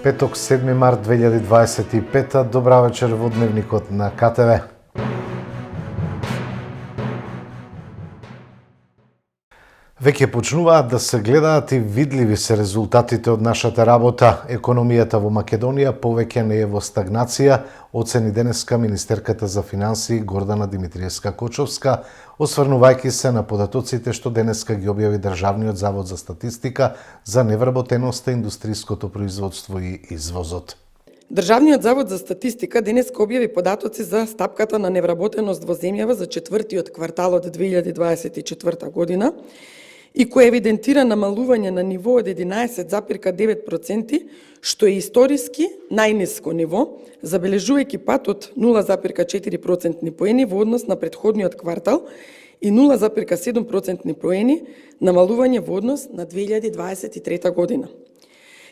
Петок, 7 март 2025. Добра вечер во Дневникот на КТВ. Веќе почнуваат да се гледаат и видливи се резултатите од нашата работа. Економијата во Македонија повеќе не е во стагнација, оцени денеска министерката за финансии Гордана Димитриевска-Кочовска, осврнувајќи се на податоците што денеска ги објави Државниот завод за статистика за невработеноста, индустриското производство и извозот. Државниот завод за статистика денеска објави податоци за стапката на невработеност во земјава за четвртиот квартал од 2024 година, и кој евидентира намалување на ниво од 11,9%, што е историски најниско ниво, забележувајќи пат од 0,4% поени во однос на претходниот квартал и 0,7% поени намалување во однос на 2023 година.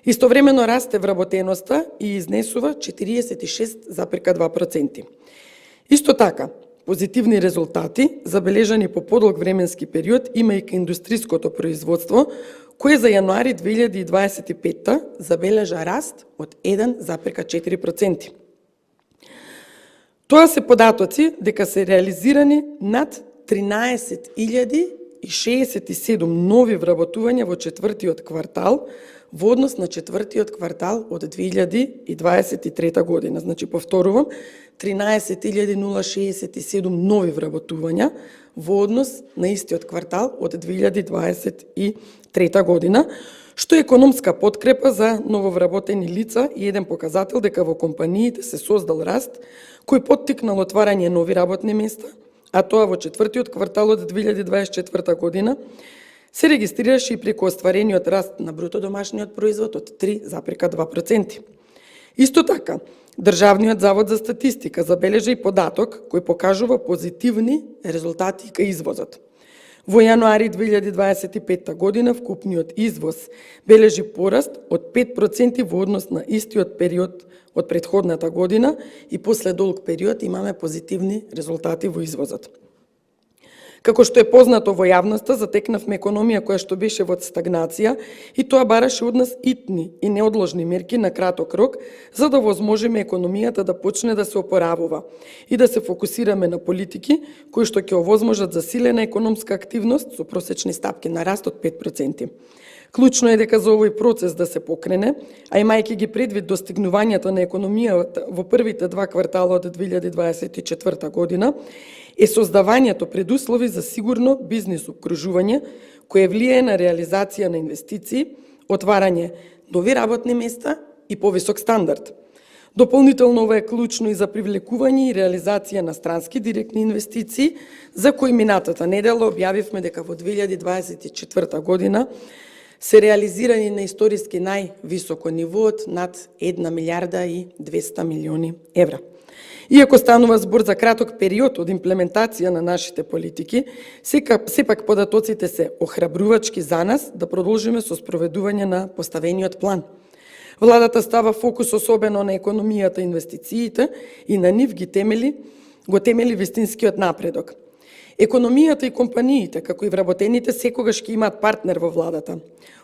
Истовремено расте вработеноста и изнесува 46,2%. Исто така, позитивни резултати, забележани по подолг временски период, има и индустриското производство, кое за јануари 2025 забележа раст од 1,4%. Тоа се податоци дека се реализирани над 13.067 нови вработувања во четвртиот квартал, во однос на четвртиот квартал од 2023 година. Значи, повторувам, 13.067 нови вработувања во однос на истиот квартал од 2023 година, што е економска подкрепа за нововработени лица и еден показател дека во компаниите се создал раст кој поттикнал отварање нови работни места, а тоа во четвртиот квартал од 2024 година се регистрираше и преку остварениот раст на бруто домашниот производ од 3,2%. Исто така, Државниот завод за статистика забележа и податок кој покажува позитивни резултати кај извозот. Во јануари 2025 година вкупниот извоз бележи пораст од 5% во однос на истиот период од претходната година и после долг период имаме позитивни резултати во извозот. Како што е познато во јавноста, затекнавме економија која што беше во стагнација и тоа бараше од нас итни и неодложни мерки на краток рок, за да возможиме економијата да почне да се опоравува и да се фокусираме на политики кои што ќе овозможат засилена економска активност со просечни стапки на раст од 5%. Клучно е дека за овој процес да се покрене, а имајќи ги предвид достигнувањата на економијата во првите два квартала од 2024 година, е создавањето предуслови за сигурно бизнис обкружување, кое влијае на реализација на инвестиции, отварање нови работни места и повисок стандард. Дополнително ова е клучно и за привлекување и реализација на странски директни инвестиции, за кои минатата недела објавивме дека во 2024 година се реализирани на историски највисоко ниво од над 1 милиарда и 200 милиони евра. Иако станува збор за краток период од имплементација на нашите политики, сепак податоците се охрабрувачки за нас да продолжиме со спроведување на поставениот план. Владата става фокус особено на економијата и инвестициите и на нив го темели вистинскиот напредок. Економијата и компаниите, како и вработените, секогаш ќе имаат партнер во владата.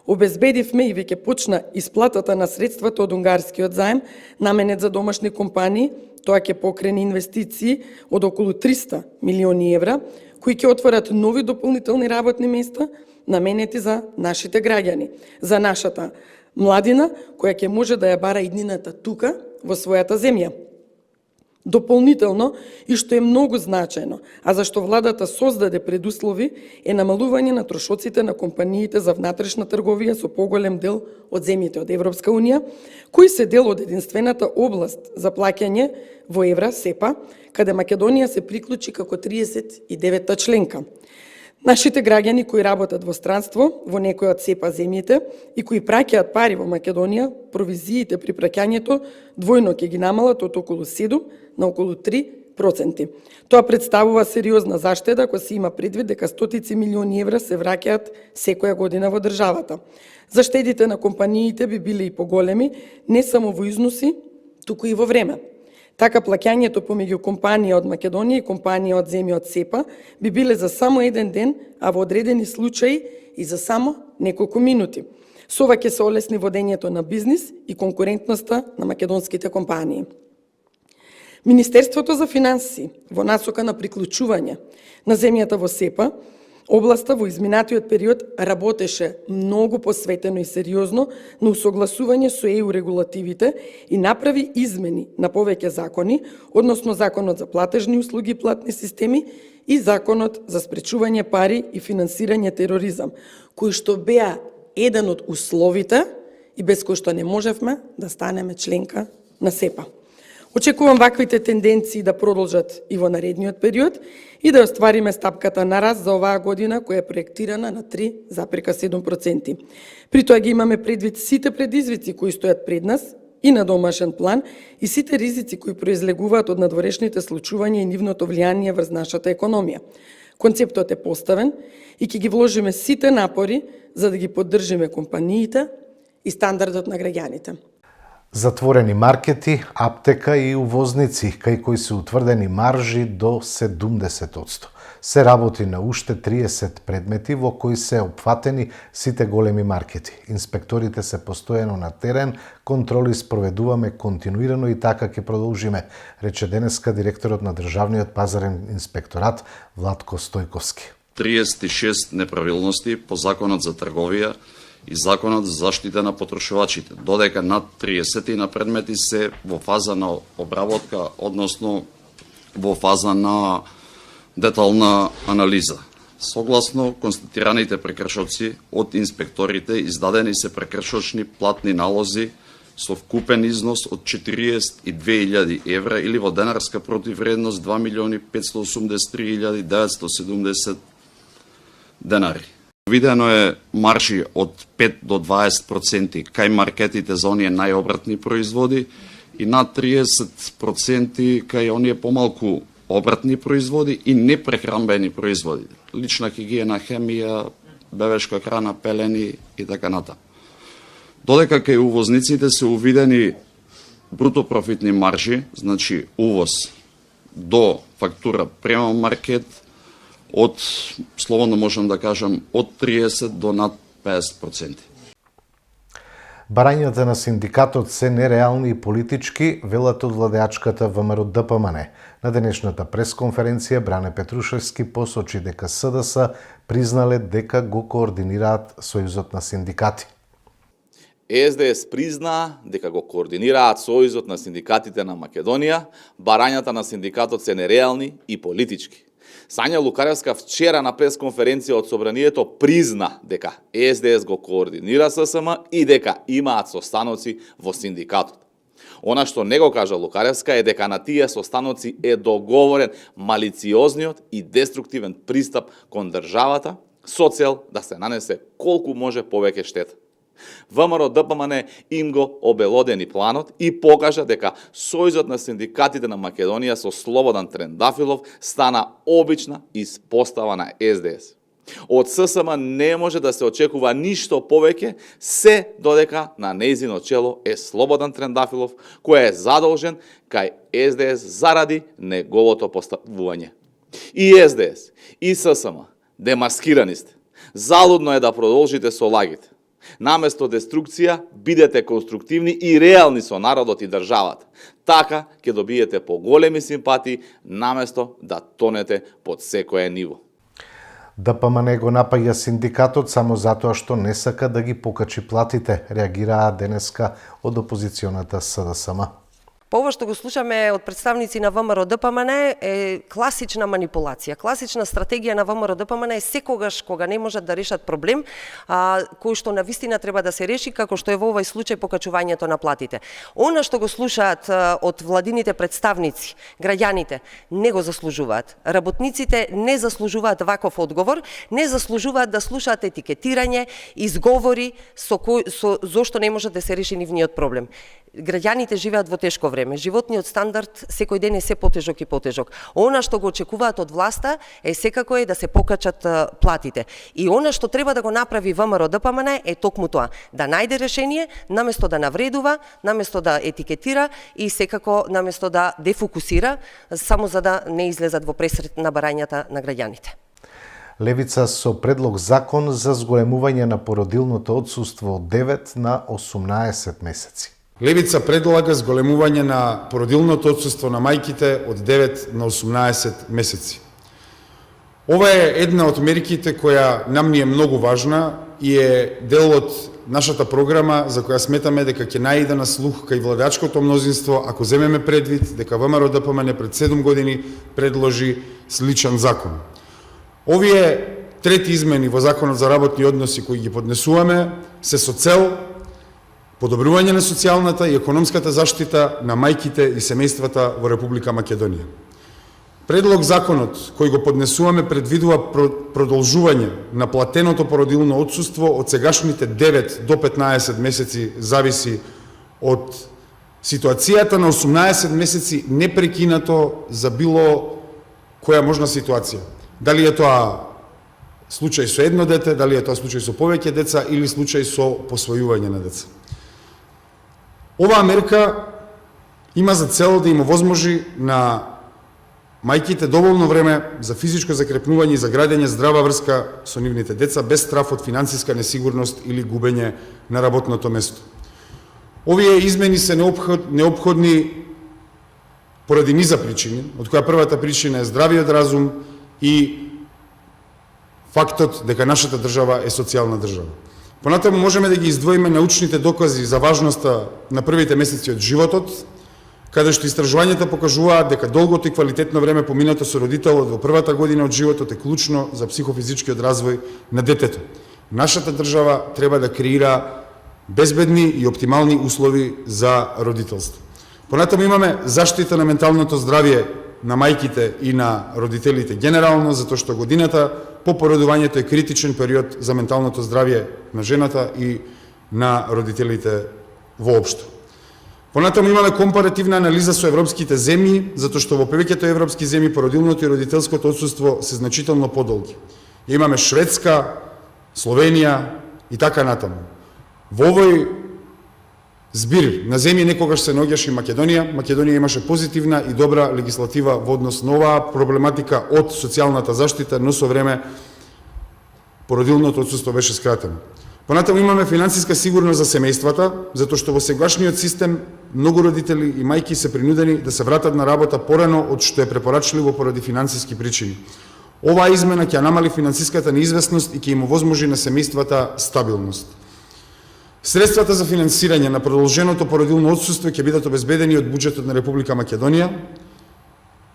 Обезбедивме и веќе почна исплатата на средствата од унгарскиот заем, наменет за домашни компании. Тоа ќе покрене инвестиции од околу 300 милиони евра, кои ќе отворат нови дополнителни работни места, наменети за нашите граѓани, за нашата младина, која ќе може да ја бара иднината тука, во својата земја. Дополнително, и што е многу значајно, а зашто владата создаде предуслови, е намалување на трошоците на компаниите за внатрешна трговија со поголем дел од земјите од Европска унија, кои се дел од единствената област за плаќање во евра, СЕПА, каде Македонија се приклучи како 39-та членка. Нашите граѓани кои работат во странство, во некои од СЕПА земјите и кои праќаат пари во Македонија, провизиите при праќањето двојно ќе ги намалат од околу 7 на околу 3%. Тоа представува сериозна заштеда ако се има предвид дека стотици милиони евра се враќаат секоја година во државата. Заштедите на компаниите би биле и поголеми, не само во износи, туку и во време. Така плаќањето помеѓу компанија од Македонија и компанија од земја од СЕПА би биле за само еден ден, а во одредени случаи и за само неколку минути. Со ова ќе се олесни водењето на бизнис и конкурентноста на македонските компании. Министерството за финансии во насока на приклучување на земјата во СЕПА, областа во изминатиот период работеше многу посветено и сериозно на усогласување со ЕУ регулативите и направи измени на повеќе закони, односно Законот за платежни услуги и платни системи и Законот за спречување пари и финансирање тероризам, кои што беа еден од условите и без кои што не можевме да станеме членка на СЕПА. Очекувам ваквите тенденции да продолжат и во наредниот период и да оствариме стапката на раст за оваа година која е проектирана на 3,7%. При тоа ги имаме предвид сите предизвици кои стојат пред нас и на домашен план и сите ризици кои произлегуваат од надворешните случувања и нивното влијание врз нашата економија. Концептот е поставен и ќе ги вложиме сите напори за да ги поддржиме компаниите и стандардот на граѓаните. Затворени маркети, аптека и увозници, кај кои се утврдени маржи до 70%. Се работи на уште 30 предмети во кои се опфатени сите големи маркети. Инспекторите се постојано на терен, контроли спроведуваме континуирано и така ќе продолжиме, рече денеска директорот на Државниот пазарен инспекторат Владко Стојковски. 36 неправилности по Законот за трговија и Законот за заштита на потрошувачите, додека над 30 на предмети се во фаза на обработка, односно во фаза на детална анализа. Согласно констатираните прекршоци од инспекторите, издадени се прекршочни платни налози со вкупен износ од 42.000 евра или во денарска противвредност 2.583.970 денари. Видено е маржи од 5 до 20% кај маркетите за оние најобратни производи и над 30% кај оние помалку обратни производи и непрехранбени производи. Лична хигиена, хемија, бебешка храна, пелени и така натаму. Додека кај увозниците се увидени бруто профитни маржи, значи увоз до фактура према маркет, од, слободно можам да кажам, од 30 до над 50%. Барањата на синдикатот се нереални и политички, велат од владеачката ВМРО ДПМН. На денешната пресконференција Бране Петрушевски посочи дека СДС признале дека го координираат Сојузот на синдикати. СДС призна дека го координираат Сојузот на синдикатите на Македонија, барањата на синдикатот се нереални и политички. Сања Лукаревска вчера на пресконференција од Собранието призна дека СДС го координира ССМ и дека имаат состаноци во синдикатот. Она што не го кажа Лукаревска е дека на тие состаноци е договорен малициозниот и деструктивен пристап кон државата со цел да се нанесе колку може повеќе штета. ВМРО ДПМН им го обелодени планот и покажа дека Сојузот на синдикатите на Македонија со Слободан Трендафилов стана обична испостава на СДС. Од ССМ не може да се очекува ништо повеќе, се додека на нејзино чело е Слободан Трендафилов, кој е задолжен кај СДС заради неговото поставување. И СДС, и ССМ, демаскирани сте. Залудно е да продолжите со лагите. Наместо деструкција, бидете конструктивни и реални со народот и државата. Така ќе добиете поголеми симпатии, наместо да тонете под секое ниво. ДПМН го напаѓа синдикатот само затоа што не сака да ги покачи платите, реагираа денеска од опозиционата СДСМ. Па ова што го слушаме од представници на ВМРО ДПМН е класична манипулација. Класична стратегија на ВМРО ДПМН е секогаш кога не можат да решат проблем, кој што навистина треба да се реши, како што е во овој случај покачувањето на платите. Она што го слушаат од владините представници, граѓаните, не го заслужуваат. Работниците не заслужуваат ваков одговор, не заслужуваат да слушаат етикетирање, изговори зошто не може да се реши нивниот проблем. Граѓаните живеат во тешко време. Животниот стандард секој ден е се потежок и потежок. Она што го очекуваат од власта е секако да се покачат платите. И она што треба да го направи ВМРО ДПМН е токму тоа, да најде решение, наместо да навредува, наместо да етикетира и секако наместо да дефокусира, само за да не излезат во пресрет на барањата на граѓаните. Левица со предлог закон за зголемување на породилното отсуство од 9 на 18 месеци. Левица предлага зголемување на породилното отсуство на мајките од 9 на 18 месеци. Ова е една од мерките која нам ни е многу важна и е дел од нашата програма за која сметаме дека ќе најде на слух кај владачкото мнозинство ако земеме предвид дека ВМРО-ДПМН пред 7 години предложи сличен закон. Овие трети измени во Законот за работни односи кои ги поднесуваме се со цел подобрување на социјалната и економската заштита на мајките и семејствата во Република Македонија. Предлог законот кој го поднесуваме предвидува продолжување на платеното породилно отсуство од сегашните 9 до 15 месеци, зависи од ситуацијата, на 18 месеци непрекинато за било која можна ситуација. Дали е тоа случај со едно дете, дали е тоа случај со повеќе деца или случај со посвојување на деца. Оваа мерка има за цел да им овозможи на мајките доволно време за физичко закрепнување и за градење здрава врска со нивните деца без страф од финансиска несигурност или губење на работното место. Овие измени се неопходни поради низа причини, од која првата причина е здравиот разум и фактот дека нашата држава е социјална држава. Понатаму можеме да ги издвоиме научните докази за важноста на првите месеци од животот, каде што истражувањата покажуваат дека долгото и квалитетно време поминато со родителот во првата година од животот е клучно за психофизичкиот развој на детето. Нашата држава треба да креира безбедни и оптимални услови за родителство. Понатаму имаме заштита на менталното здравје на мајките и на родителите генерално, затоа што годината по породувањето е критичен период за менталното здравје на жената и на родителите воопшто. Понатаму имаме компаративна анализа со европските земји, затоа што во повеќето европски земји породилното и родителското отсуство се значително подолги. Имаме Шведска, Словенија и така натаму. Во овој збир на земји некогаш се наоѓаше и Македонија. Македонија имаше позитивна и добра легислатива во однос на оваа проблематика од социјалната заштита, но со време породилното отсуство беше скратено. Понатаму имаме финансиска сигурност за семејствата, затоа што во сегашниот систем многу родители и мајки се принудени да се вратат на работа порано од што е препорачливо поради финансиски причини. Оваа измена ќе намали финансиската неизвестност и ќе им овозможи на семејствата стабилност. Средствата за финансирање на продолженото породилно отсуство ќе бидат обезбедени од буџетот на Република Македонија,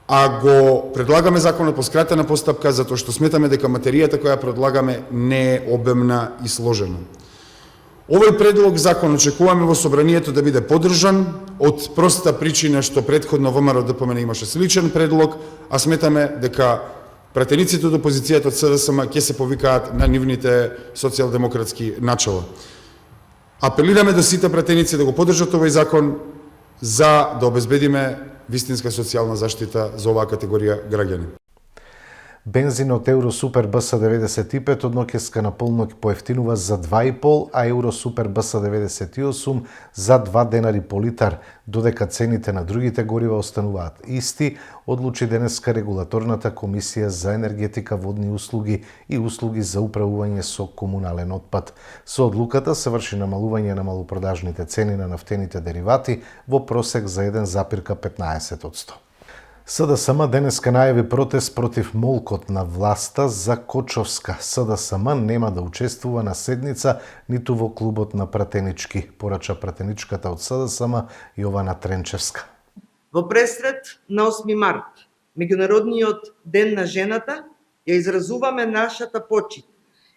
а го предлагаме законот по скратена постапка затоа што сметаме дека материјата која предлагаме не е обемна и сложена. Овој предлог закон очекуваме во собранието да биде поддржан од проста причина што претходно ВМРО-ДПМН имаше сличен предлог, а сметаме дека пратениците од опозицијата од СДСМ ќе се повикаат на нивните социјалдемократски начала. Апелираме до сите пратеници да го поддржат овој закон за да обезбедиме вистинска социјална заштита за оваа категорија граѓани. Бензин од Евросупер БС 95 од ноќеска на полнок поевтинува за 2,5, а Евросупер БС 98 за 2 денари по литар, додека цените на другите горива остануваат исти, одлучи денеска Регулаторната комисија за енергетика, водни услуги и услуги за управување со комунален отпад. Со одлуката се врши намалување на малопродажните цени на нафтените деривати во просек за 1,15%. СДСМ денеска најави протест против молкот на власта за Кочовска. СДСМ нема да учествува на седница ниту во клубот на пратенички, порача пратеничката од СДСМ Јована Тренчевска. Во пресред на 8 март, Меѓународниот ден на жената, ја изразуваме нашата почит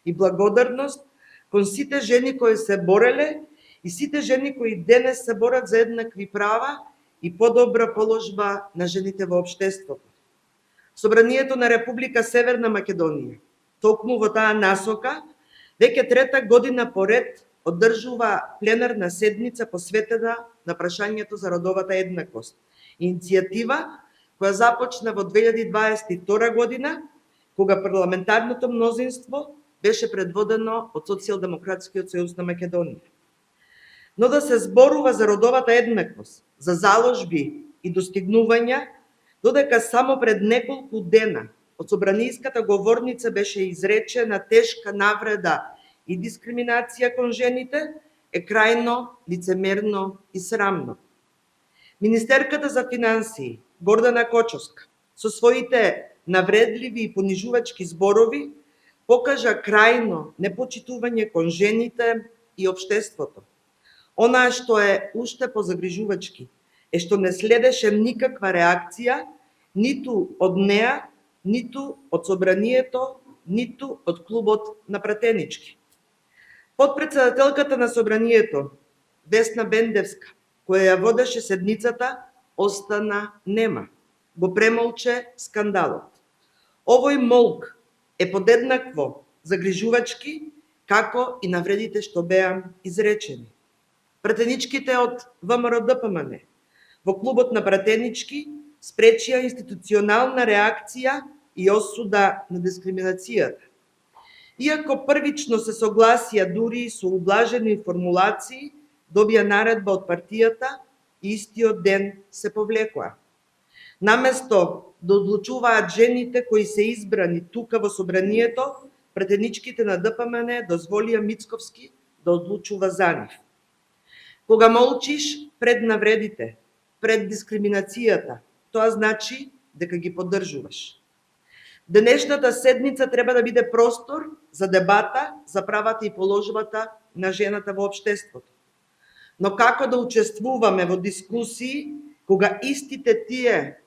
и благодарност кон сите жени кои се бореле и сите жени кои денес се борат за еднакви права и подобра положба на жените во општеството. Собранието на Република Северна Македонија, токму во таа насока, веќе трета година поред одржува пленарна седница посветена на прашањето за родовата еднаквост. Иницијатива која започна во 2022 година, кога парламентарното мнозинство беше предводено од Социјалдемократскиот сојуз на Македонија. Но да се зборува за родовата еднаквост, за заложби и достигнувања, додека само пред неколку дена од собранијската говорница беше изречена тешка навреда и дискриминација кон жените, е крајно лицемерно и срамно. Министерката за финансии Гордана Кочовска со своите навредливи и понижувачки зборови покажа крајно непочитување кон жените и општеството. Онаа што е уште позагрижувачки е што не следеше никаква реакција ниту од неа, ниту од собранието, ниту од клубот на пратенички. Подпредседателката на собранието, Весна Бендевска, која ја водеше седницата, остана нема. Го премолче скандалот. Овој молк е подеднакво загрижувачки како и навредите што беа изречени. Пратеничките од ВМРО-ДПМН во клубот на пратенички спречија институционална реакција и осуда на дискриминацијата. Иако првично се согласија дури со ублажени формулации, добија наредба од партијата и истиот ден се повлекоа. Наместо да одлучуваат жените кои се избрани тука во собранието, пратеничките на ДПМН дозволија Мицковски да одлучува за нив. Кога молчиш пред навредите, пред дискриминацијата, тоа значи дека ги поддржуваш. Денешната седница треба да биде простор за дебата за правата и положбата на жената во општеството. Но како да учествуваме во дискусии кога истите тие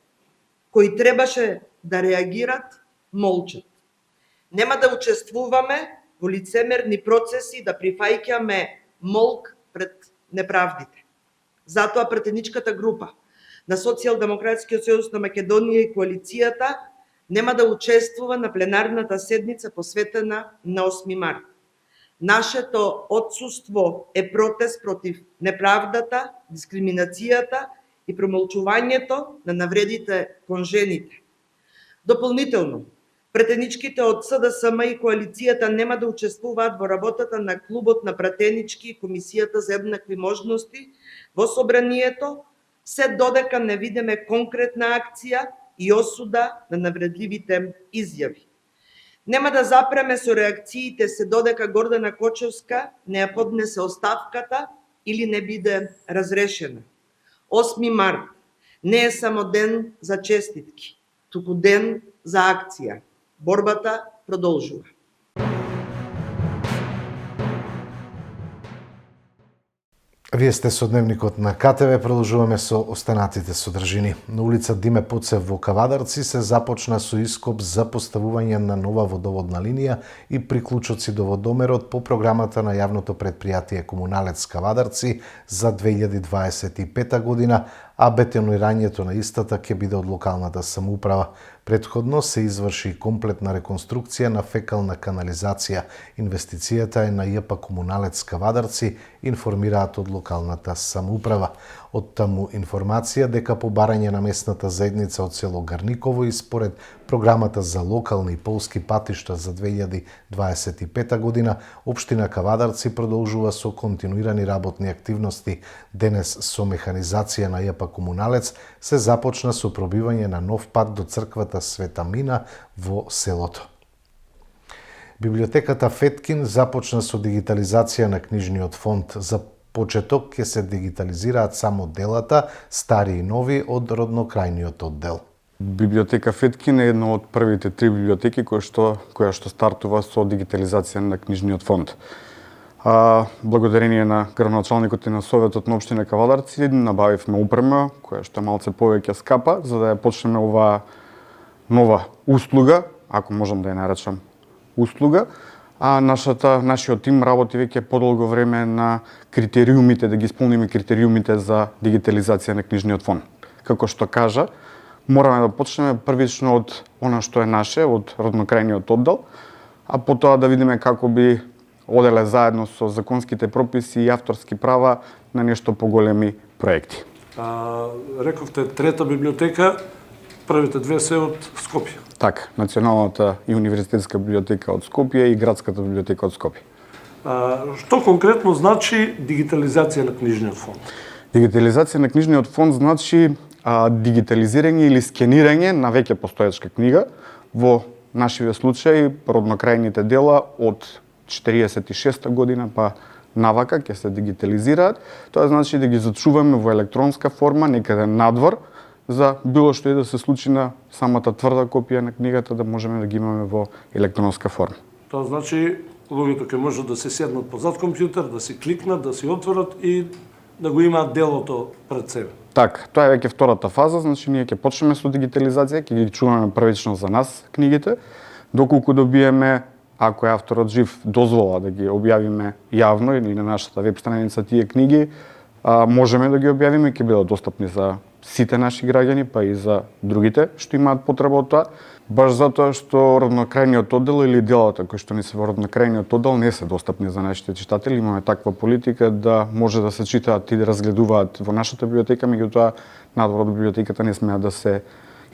кои требаше да реагират, молчат? Нема да учествуваме во лицемерни процеси да прифаќаме молк пред неправдите. Затоа пратеничката група на Социјалдемократскиот сојуз на Македонија и коалицијата нема да учествува на пленарната седница посветена на 8 март. Нашето отсуство е протест против неправдата, дискриминацијата и промолчувањето на навредите кон жените. Дополнително, пратеничките од СДСМ и коалицијата нема да учествуваат во работата на клубот на пратенички и Комисијата за еднакви можности во собранието, се додека не видиме конкретна акција и осуда на навредливите изјави. Нема да запреме со реакциите се додека Гордана Кочевска не ја поднесе оставката или не биде разрешена. 8 март не е само ден за честитки, туку ден за акција. Борбата продолжува. Вие сте со Дневникот на КТВ, продолжуваме со останатите содржини. На улица Диме Поцев во Кавадарци се започна со ископ за поставување на нова водоводна линија и приклучоци до водомерот по програмата на јавното предпријатие Комуналец Кавадарци за 2025 година, а бетонирањето на истата ќе биде од локалната самоуправа. Предходно се изврши комплетна реконструкција на фекална канализација. Инвестицијата е на ЈП Комуналец Кавадарци, информираат од локалната самоуправа. Од таму информација дека по барање на местната заедница од село Гарниково и според програмата за локални и полски патишта за 2025 година, општина Кавадарци продолжува со континуирани работни активности. Денес со механизација на ЈП Комуналец се започна со пробивање на нов пат до црквата Света Мина во селото. Библиотеката Феткин започна со дигитализација на книжниот фонд. За почеток ќе се дигитализираат само делата, стари и нови, од роднокрајниот оддел. Библиотека Феткин е една од првите 3 библиотеки која што стартува со дигитализација на книжниот фонд. Благодарение на градоначалникот и на Советот на општина Кавадарци набавивме упрема која што е малце повеќе скапа за да ја почнеме оваа нова услуга, ако можам да ја наречам услуга, а нашиот тим работи веќе подолго време на критериумите, да ги исполниме критериумите за дигитализација на книжниот фонд. Како што кажа, мораме да почнеме првично од она што е наше, од роднокрајниот оддел, а потоа да видиме како би оделе заедно со законските прописи и авторски права на нешто поголеми проекти. Рековте трета библиотека, првите 2 се од Скопје. Така, Националната и универзитетска библиотека од Скопје и Градската библиотека од Скопје. Што конкретно значи дигитализација на книжниот фонд? Дигитализација на книжниот фонд значи дигитализирање или скенирање на веќе постоечка книга Во нашиот случај, роднокрајните дела од 46 година па навака ќе се дигитализираат. Тоа значи да ги зачуваме во електронска форма некаде надвор за било што и да се случи на самата тврда копија на книгата, да можеме да ги имаме во електронска форма. Тоа значи луѓето ќе можат да се седнат позад компјутер, да си кликнат, да си отворат и да го имаат делото пред себе. Така, тоа е веќе втората фаза, значи ние ќе почнеме со дигитализација, ќе ги чуваме првично за нас книгите, доколку добиеме, ако е авторот жив, дозвола да ги објавиме јавно или на нашата веб страница тие книги, можеме да ги објавиме и ќе бидат достапни за сите наши граѓани, па и за другите што имаат потреба од тоа, баш затоа што роднокрајниот оддел или делата кои што не се во роднокрајниот оддел не се достапни за нашите читатели. Имаме таква политика да може да се читаат и да разгледуваат во нашата библиотека, меѓутоа надвор од библиотеката не смеат да се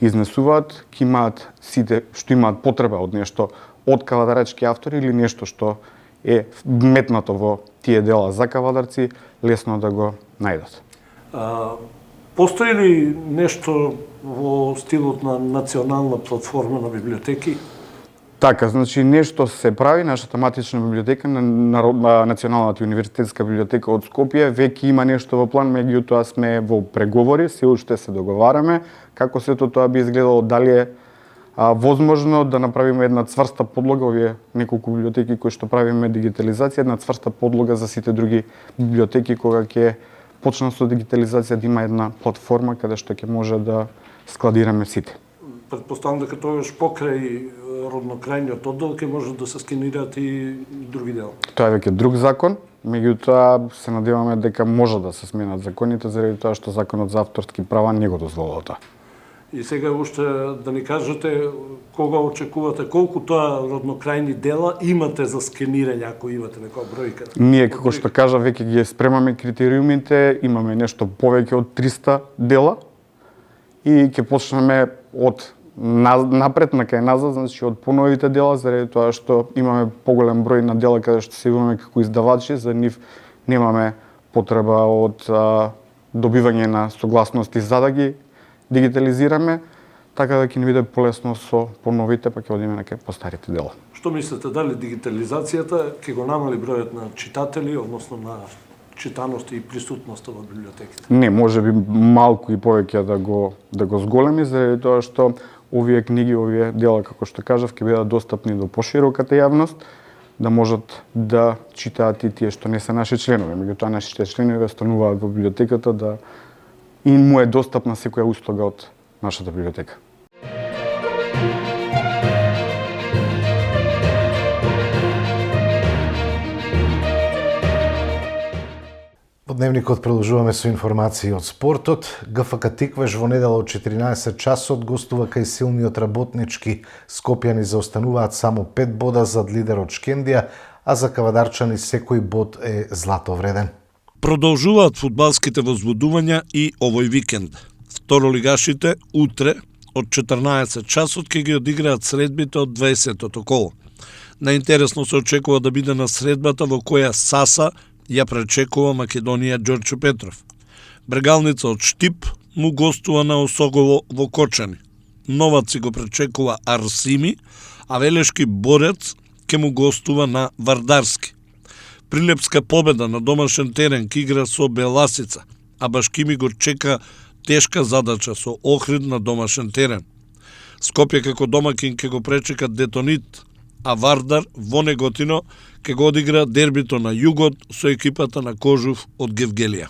изнесуваат, ќе имаат сите што имаат потреба од нешто од кавадарачки автори или нешто што е метнато во тие дела за кавадарци, лесно да го најдат. Постои ли нешто во стилот на национална платформа на библиотеки? Така, значи нешто се прави, нашата матична библиотека на Националната универзитетска библиотека од Скопје веќе има нешто во план, меѓутоа сме во преговори, се уште се договараме како сето тоа би изгледало, дали е возможно да направиме една цврста подлога, овие неколку библиотеки кои што правиме дигитализација, една цврста подлога за сите други библиотеки кога ќе почна со дигитализација, да има една платформа каде што ќе може да складираме сите. Предпоставам дека тоаш покрај роднокрајниот оддел ќе можат да се скенираат и други дела. Тоа е веќе друг закон, меѓутоа се надеваме дека може да се сменат законите заради тоа што законот за авторски права не го дозволува тоа. И сега уште да ни кажете кога очекувате, колку тоа роднокрајни дела имате за скенирање, ако имате некоја бројка? Ние, како што кажа, веќе ги спремаме критериумите, имаме нешто повеќе од 300 дела и ќе почнеме од напред на кај назад, значи од поновите дела, заради тоа што имаме поголем број на дела каде што се имаме како издавачи, за нив немаме потреба од добивање на согласности за да ги дигитализираме, така да ќе ни биде полесно со поновите, па ќе одиме на кај постарите дела. Што мислите, дали дигитализацијата ќе го намали бројот на читатели, односно на читаност и присутноста во библиотеките? Не, може би малку и повеќе да го зголеми, заради тоа што овие книги, овие дела, како што кажав, ќе бидат достапни до пошироката јавност, да можат да читаат и тие што не се наши членови. Меѓутоа, нашите членови остануваат во библиотеката да и му е достапна секоја услуга од нашата библиотека. Во Дневникот продолжуваме со информации од спортот. ГФК Тиквеш во недела од 14 часот гостува кај силниот работнички. Скопјани заостануваат само 5 бода зад лидерот Шкендија, а за кавадарчани секој бод е злато вреден. Продолжуваат фудбалските возбудувања и овој викенд. Второлигашите утре од 14 часот ќе ги одиграат средбите од 20-тото коло. Најинтересно се очекува да биде на средбата во која Саса ја пречекува Македонија Ѓорче Петров. Брегалница од Штип му гостува на Осогово во Кочани. Новаци го пречекува Арсими, а Велешки Борец ќе му гостува на Вардарски. Прилепска победа на домашен терен ки игра со Беласица, а Башкими го чека тешка задача со Охрид на домашен терен. Скопје како домакин ќе го пречека Детонит, а Вардар во Неготино ќе го одигра дербито на југот со екипата на Кожув од Гевгелија.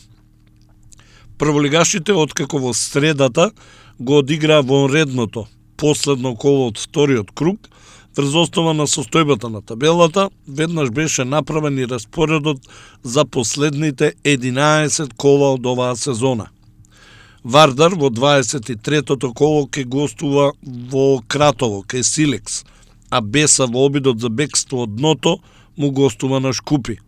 Прволигашите откако во средата го одиграа вонредното последно коло од вториот круг, врз основа на состојбата на табелата, веднаш беше направен и распоредот за последните 11 кола од оваа сезона. Вардар во 23-тото коло ќе гостува во Кратово, кај Силекс, а Беса во обидот за бегство од дното му гостува на Шкупи.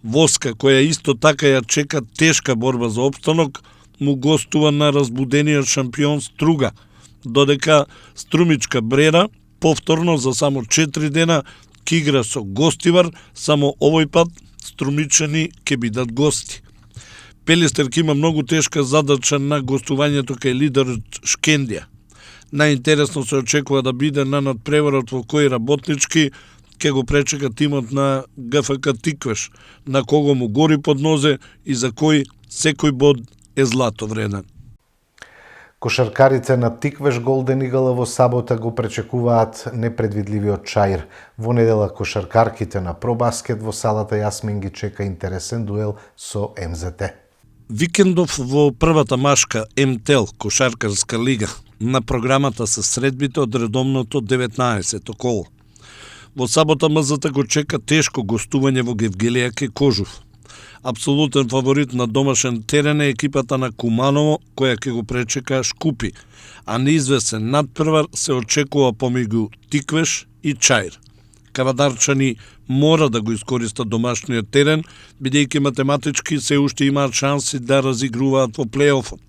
Воска, која исто така ја чека тешка борба за опстанок, му гостува на разбудениот шампион Струга, додека Струмичка Брена повторно за само 4 дена ќе игра со Гостивар, само овој пат струмичани ќе бидат гости. Пелистер ќе има многу тешка задача на гостувањето кај лидерот Шкендија. Најинтересно се очекува да биде на надпреварот во кој работнички ќе го пречека тимот на ГФК Тиквеш, на кого му гори под нозе и за кој секој бод е злато вреден. Кошаркарите на Тиквеш Голден Игл во сабота го пречекуваат непредвидливиот Чаир. Во недела кошаркарките на Пробаскет во салата Јасмин ги чека интересен дуел со МЗТ. Викендов во првата машка МТЛ кошаркарска лига на програмата се средбите од редовното 19-то коло. Во сабота МЗТ го чека тешко гостување во Гевгелија Кожув. Апсолутен фаворит на домашен терен е екипата на Куманово, која ќе го пречека Шкупи, а неизвесен надпревар се очекува помеѓу Тиквеш и Чаир. Кавадарчани мора да го искористат домашниот терен, бидејќи математички се уште имаат шанси да разигруваат во плейофот.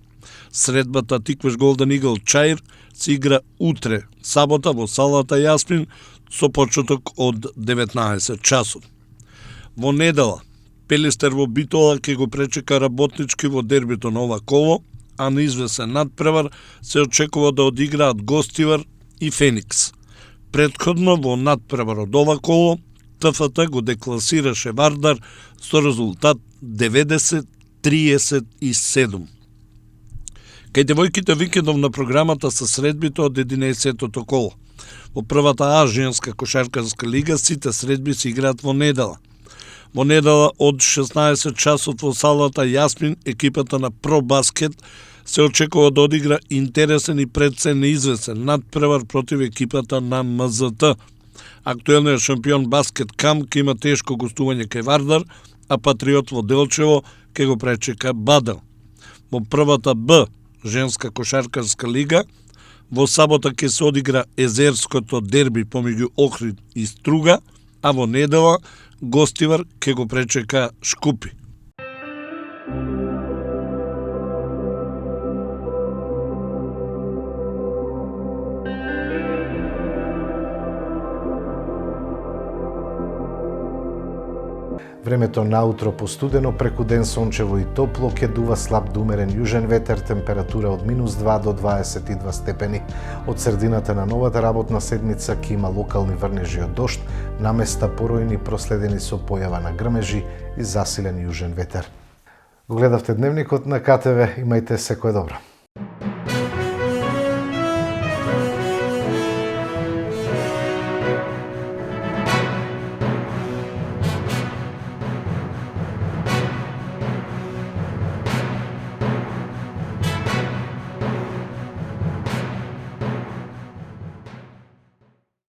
Средбата Тиквеш Голден Игл Чаир се игра утре, сабота во салата Јасмин, со почеток од 19 часот. Во недела, Пелистер во Битола ќе го пречека работнички во дербито на ова коло, а неизвесен надпревар се очекува да одиграат Гостивар и Феникс. Предходно во надпревар од ова коло, ТФТ го декласираше Вардар со резултат 90-37. Кај девојките викендов на програмата се средбите од 11-тото коло. Во првата А женска кошаркарска лига сите средби се играат во недела. Во недела од 16 часот во салата Јасмин екипата на Пробаскет се очекува да одигра интересен и пред се неизвесен надпревар против екипата на МЗТ. Актуелниот шампион Баскет Кам ќе има тешко гостување кај Вардар, а Патриот во Делчево ќе го пречека Бадел. Во првата Б женска кошаркарска лига во сабота ќе се одигра езерското дерби помеѓу Охрид и Струга, а во недела Гостивар ќе го пречека Шкупи. Времето наутро постудено, преку ден сончево и топло, ќе дува слаб до умерен јужен ветер, температура од -2 до 22 степени. Од средината на новата работна седмица ќе има локални врнежи од дожд, наместа поројни проследени со појава на грмежи и засилен јужен ветер. Го гледавте дневникот на КТВ, имајте секое добро.